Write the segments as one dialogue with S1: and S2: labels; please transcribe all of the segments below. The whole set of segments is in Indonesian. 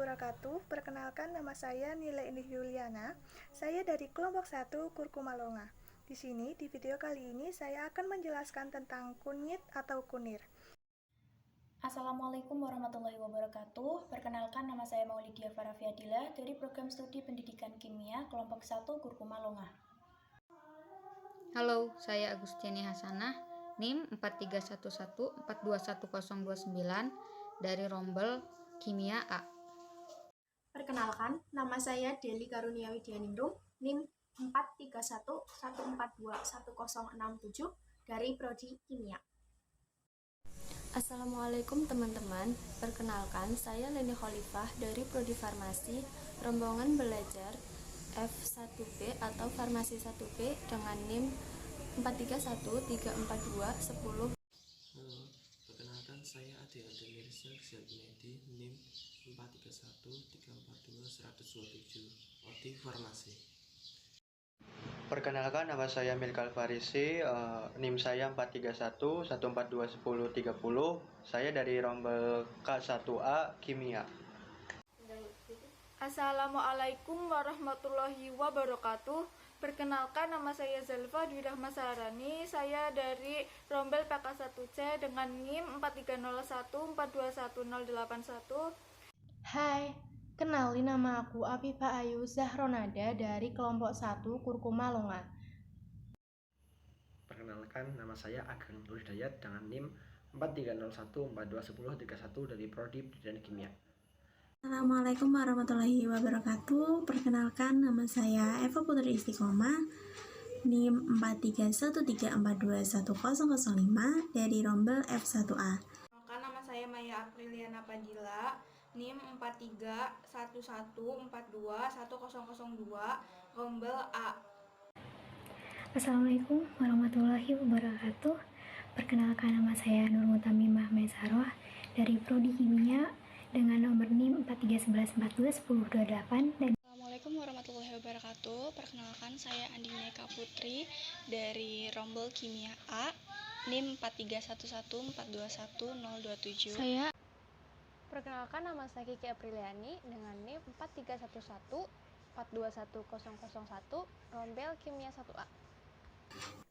S1: wabarakatuh. Perkenalkan, nama saya Nila Indi Yuliana. Saya dari kelompok 1 Kurkuma Longa. Di sini, di video kali ini saya akan menjelaskan tentang kunyit atau kunir.
S2: Assalamualaikum warahmatullahi wabarakatuh. Perkenalkan, nama saya Maulidia Farafiadila dari program studi pendidikan kimia kelompok 1 Kurkuma Longa.
S3: Halo, saya Agustiani Hasanah, NIM 4311421029 dari Rombel Kimia A.
S4: Perkenalkan, nama saya Deli Karunia Widianingrum, NIM 4311421067 dari Prodi Kimia.
S5: Assalamualaikum teman-teman, perkenalkan saya Leni Khalifah dari Prodi Farmasi, rombongan belajar F1B atau Farmasi 1B dengan NIM 43134210.
S6: Halo, perkenalkan saya Ade Ademir Syarjunedi, NIM 4313421127, Prodi Farmasi.
S7: Perkenalkan, nama saya Milkal Farisi, NIM saya 43114211030. Saya dari Rombel K1A Kimia.
S8: Assalamualaikum warahmatullahi wabarakatuh. Perkenalkan, nama saya Zalfa Dwi Rahma Saharani. Saya dari Rombel PK1C dengan NIM 43014211081.
S9: Hai, kenalin nama aku Afifah Ayu Zahronada dari kelompok 1 Kurkuma Longa.
S10: Perkenalkan, nama saya Ageng Nur Hidayat dengan NIM 4301421031 dari Prodi Pendidikan Kimia.
S11: Assalamualaikum warahmatullahi wabarakatuh. Perkenalkan, nama saya Eva Putri Istiqomah, NIM 4313421005 dari Rombel F1A.
S8: Perkenalkan, nama saya Maya Apriliana Padilla, NIM 4311421002 Rombel A.
S12: Assalamualaikum warahmatullahi wabarakatuh. Perkenalkan, nama saya Nur Mutamimah Mesaroh dari Prodi Kimia dengan nomor NIM 4311421028 dan
S13: Assalamualaikum warahmatullahi wabarakatuh. Perkenalkan, saya Andini Eka Putri dari Rombel Kimia A, NIM 4311421027.
S14: Perkenalkan, nama saya Kiki Apriliani dengan NIM 4311421001 Rombel Kimia 1A.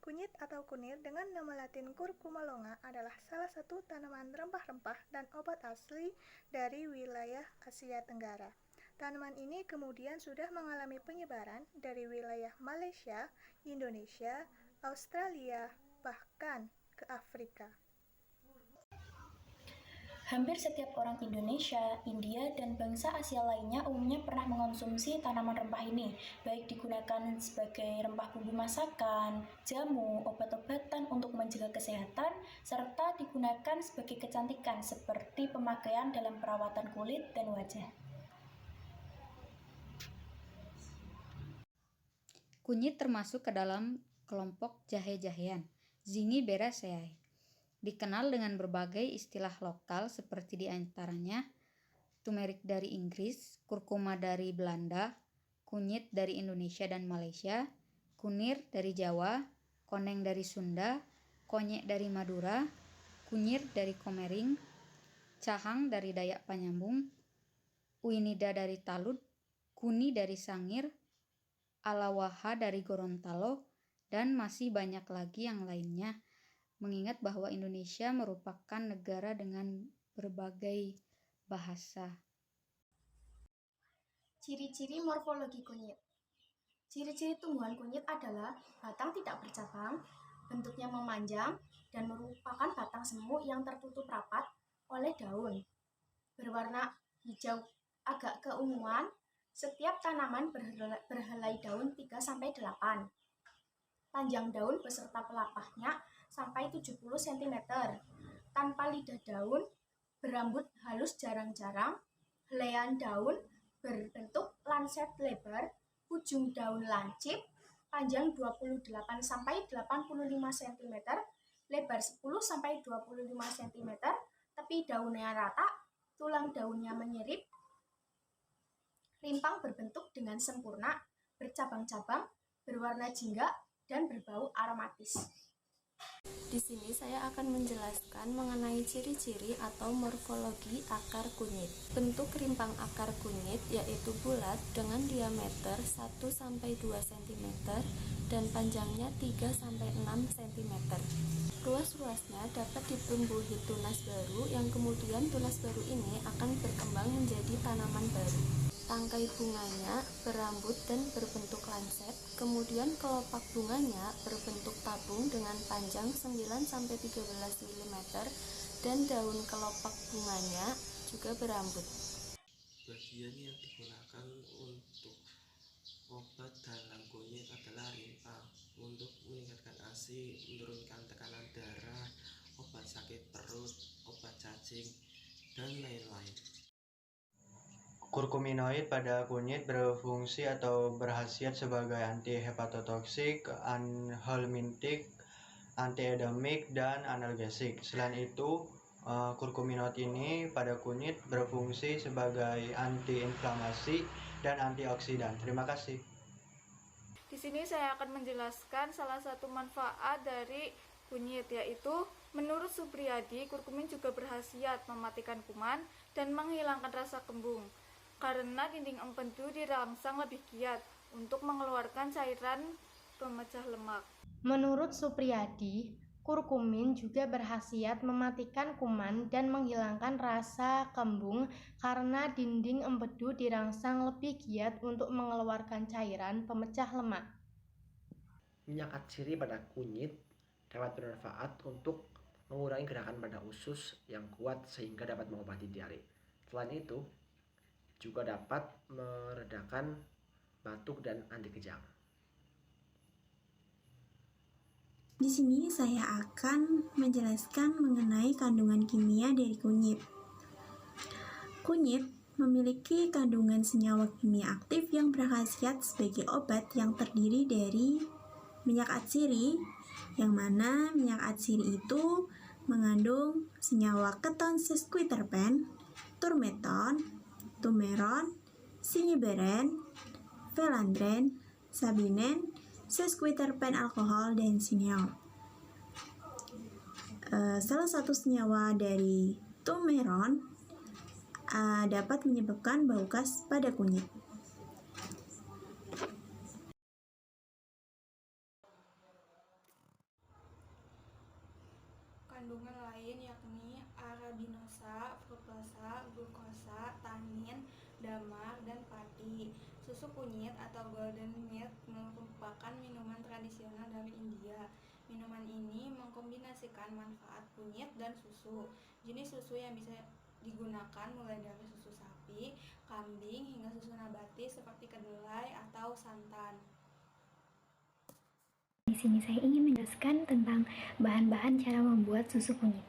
S1: Kunyit atau kunir dengan nama latin Curcuma longa adalah salah satu tanaman rempah-rempah dan obat asli dari wilayah Asia Tenggara. Tanaman ini kemudian sudah mengalami penyebaran dari wilayah Malaysia, Indonesia, Australia, bahkan ke Afrika.
S2: Hampir setiap orang Indonesia, India, dan bangsa Asia lainnya umumnya pernah mengonsumsi tanaman rempah ini, baik digunakan sebagai rempah bumbu masakan, jamu, obat-obatan untuk menjaga kesehatan, serta digunakan sebagai kecantikan seperti pemakaian dalam perawatan kulit dan wajah.
S3: Kunyit termasuk ke dalam kelompok jahe-jahean, Zingiberaceae. Dikenal dengan berbagai istilah lokal seperti diantaranya turmeric dari Inggris, kurkuma dari Belanda, kunyit dari Indonesia dan Malaysia, kunir dari Jawa, koneng dari Sunda, konyek dari Madura, kunyir dari Komering, cahang dari Dayak Panyambung, uinida dari Talud, kuni dari Sangir, alawaha dari Gorontalo, dan masih banyak lagi yang lainnya. Mengingat bahwa Indonesia merupakan negara dengan berbagai bahasa.
S4: Ciri-ciri morfologi kunyit. Ciri-ciri tumbuhan kunyit adalah batang tidak bercabang, bentuknya memanjang, dan merupakan batang semu yang tertutup rapat oleh daun. Berwarna hijau agak keunguan, setiap tanaman berhelai daun 3-8. Panjang daun beserta pelapahnya sampai 70 cm, tanpa lidah daun, berambut halus jarang-jarang, helaian daun berbentuk lanset lebar, ujung daun lancip, panjang 28-85 cm, lebar 10-25 cm, tepi daunnya rata, tulang daunnya menyirip, rimpang berbentuk dengan sempurna, bercabang-cabang, berwarna jingga, dan berbau aromatis.
S5: Di sini saya akan menjelaskan mengenai ciri-ciri atau morfologi akar kunyit. Bentuk rimpang akar kunyit yaitu bulat dengan diameter 1-2 cm dan panjangnya 3-6 cm. Ruas-ruasnya dapat ditumbuhi tunas baru yang kemudian tunas baru ini akan berkembang menjadi tanaman baru. Tangkai bunganya berambut dan berbentuk lancet, kemudian kelopak bunganya berbentuk tabung dengan panjang 9-13 mm dan daun kelopak bunganya juga berambut.
S6: Bagian yang digunakan untuk obat dalam kunyit adalah rimpang untuk meningkatkan ASI, menurunkan tekanan darah, obat sakit perut, obat cacing, dan lain-lain.
S7: Kurkuminoid pada kunyit berfungsi atau berkhasiat sebagai anti-hepatotoksik, anhelmintik, antiedemik, dan analgesik. Selain itu, kurkuminoid ini pada kunyit berfungsi sebagai antiinflamasi dan antioksidan. Terima kasih.
S8: Di sini saya akan menjelaskan salah satu manfaat dari kunyit, yaitu menurut Supriyadi, kurkumin juga berkhasiat mematikan kuman dan menghilangkan rasa kembung karena dinding empedu dirangsang lebih giat untuk mengeluarkan cairan pemecah lemak.
S9: Menurut Supriyadi, kurkumin juga berkhasiat mematikan kuman dan menghilangkan rasa kembung karena dinding empedu dirangsang lebih giat untuk mengeluarkan cairan pemecah lemak.
S10: Minyak atsiri pada kunyit dapat bermanfaat untuk mengurangi gerakan pada usus yang kuat sehingga dapat mengobati diare. Selain itu, juga dapat meredakan batuk dan anti kejang.
S11: Di sini saya akan menjelaskan mengenai kandungan kimia dari kunyit. Kunyit memiliki kandungan senyawa kimia aktif yang berkhasiat sebagai obat yang terdiri dari minyak atsiri, yang mana minyak atsiri itu mengandung senyawa keton sesquiterpen, turmeton, tumeron, sinyiberen, velandren, sabinen, sesquiterpen alkohol, dan sineol. Salah satu senyawa dari tumeron dapat menyebabkan bau khas pada kunyit.
S8: Kandungan lain yakni arabinosa, fruktose, glukosa, tanin, damar, dan pati. Susu kunyit atau golden milk merupakan minuman tradisional dari India. Minuman ini mengkombinasikan manfaat kunyit dan susu. Jenis susu yang bisa digunakan mulai dari susu sapi, kambing, hingga susu nabati seperti kedelai atau santan.
S12: Di sini saya ingin menjelaskan tentang bahan-bahan cara membuat susu kunyit.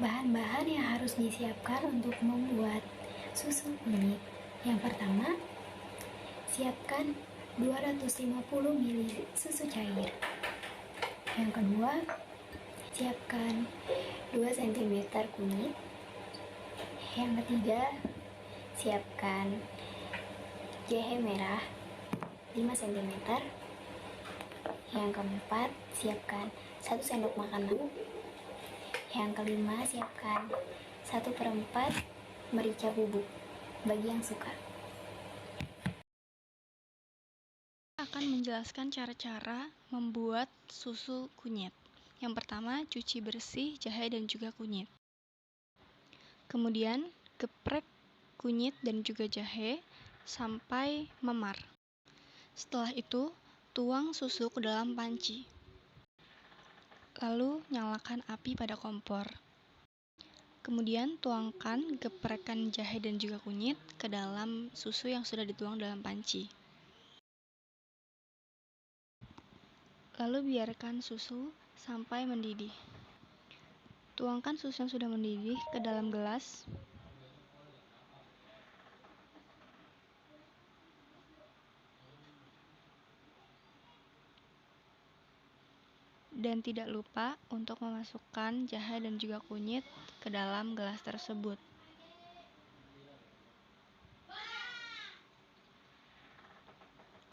S12: Bahan-bahan yang harus disiapkan untuk membuat susu kunyit. Yang pertama, siapkan 250 ml susu cair. Yang kedua, siapkan 2 cm kunyit. Yang ketiga, siapkan jahe merah 5 cm. Yang keempat, siapkan 1 sendok makan bubuk. Yang kelima, siapkan 1/4 merica bubuk bagi yang suka.
S13: Akan menjelaskan cara-cara membuat susu kunyit. Yang pertama, cuci bersih jahe dan juga kunyit. Kemudian, geprek kunyit dan juga jahe sampai memar. Setelah itu, tuang susu ke dalam panci. Lalu, nyalakan api pada kompor. Kemudian, tuangkan geprekan jahe dan juga kunyit ke dalam susu yang sudah dituang dalam panci. Lalu, biarkan susu sampai mendidih. Tuangkan susu yang sudah mendidih ke dalam gelas. Dan tidak lupa untuk memasukkan jahe dan juga kunyit ke dalam gelas tersebut.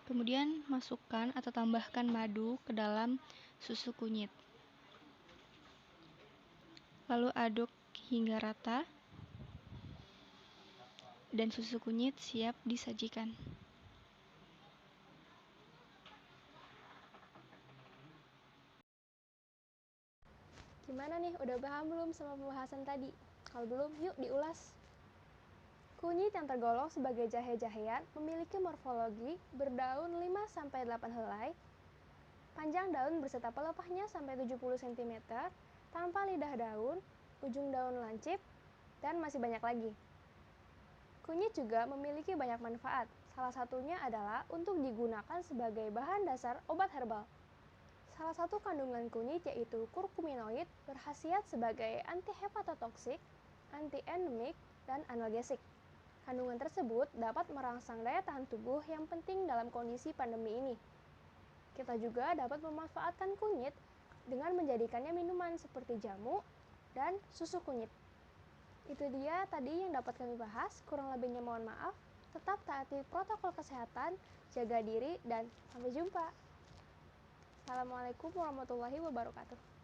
S13: Kemudian masukkan atau tambahkan madu ke dalam susu kunyit. Lalu aduk hingga rata dan susu kunyit siap disajikan.
S14: Gimana nih, udah paham belum sama pembahasan tadi? Kalau belum, yuk diulas. Kunyit yang tergolong sebagai jahe-jahean memiliki morfologi berdaun 5-8 helai, panjang daun beserta pelepahnya sampai 70 cm, tanpa lidah daun, ujung daun lancip, dan masih banyak lagi. Kunyit juga memiliki banyak manfaat, salah satunya adalah untuk digunakan sebagai bahan dasar obat herbal. Salah satu kandungan kunyit yaitu kurkuminoid berkhasiat sebagai anti-hepatotoksik, anti-endemik, dan analgesik. Kandungan tersebut dapat merangsang daya tahan tubuh yang penting dalam kondisi pandemi ini. Kita juga dapat memanfaatkan kunyit dengan menjadikannya minuman seperti jamu dan susu kunyit. Itu dia tadi yang dapat kami bahas, kurang lebihnya mohon maaf. Tetap taati protokol kesehatan, jaga diri, dan sampai jumpa. Assalamualaikum warahmatullahi wabarakatuh.